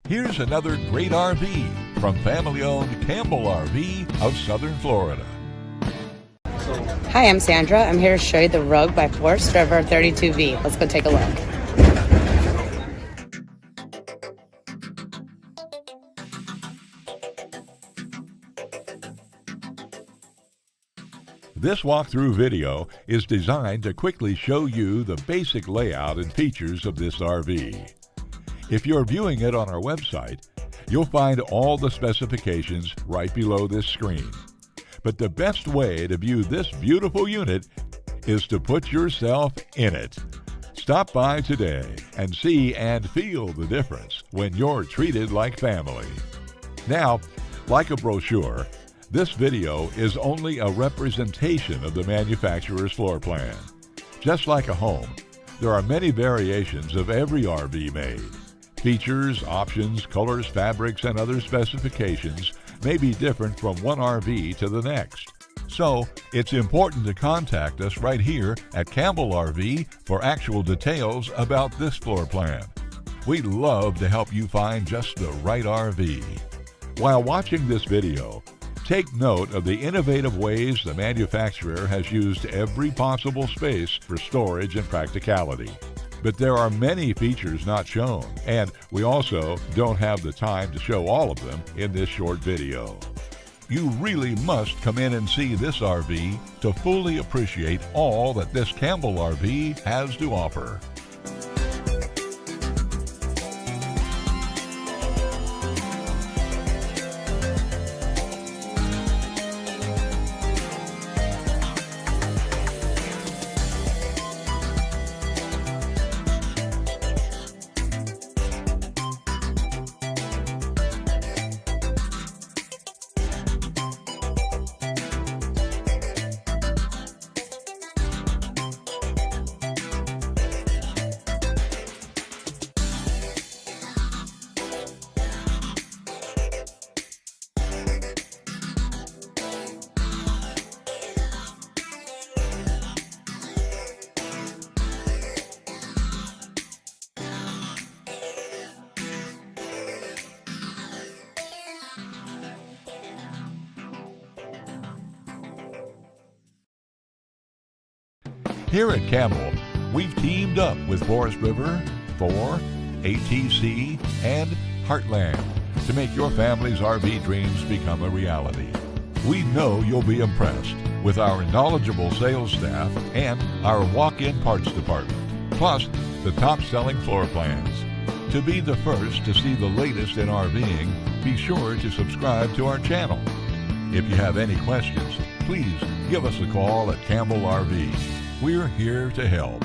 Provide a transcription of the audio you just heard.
Here's another great RV from family-owned Campbell RV of Southern Florida. Hi, I'm Sandra. I'm here to show you the Rogue by Forest River 32V. Let's go take a look. This walkthrough video is designed to quickly show you the basic layout and features of this RV. If you're viewing it on our website, you'll find all the specifications right below this screen. But the best way to view this beautiful unit is to put yourself in it. Stop by today and see and feel the difference when you're treated like family. Now, like a brochure, this video is only a representation of the manufacturer's floor plan. Just like a home, there are many variations of every RV made. Features, options, colors, fabrics, and other specifications may be different from one RV to the next. So, it's important to contact us right here at Campbell RV for actual details about this floor plan. We'd love to help you find just the right RV. While watching this video, take note of the innovative ways the manufacturer has used every possible space for storage and practicality. But there are many features not shown, and we also don't have the time to show all of them in this short video. You really must come in and see this RV to fully appreciate all that this Campbell RV has to offer. Here at Campbell, we've teamed up with Forest River, Thor, ATC, and Heartland to make your family's RV dreams become a reality. We know you'll be impressed with our knowledgeable sales staff and our walk-in parts department, plus the top-selling floor plans. To be the first to see the latest in RVing, be sure to subscribe to our channel. If you have any questions, please give us a call at Campbell RV. We're here to help.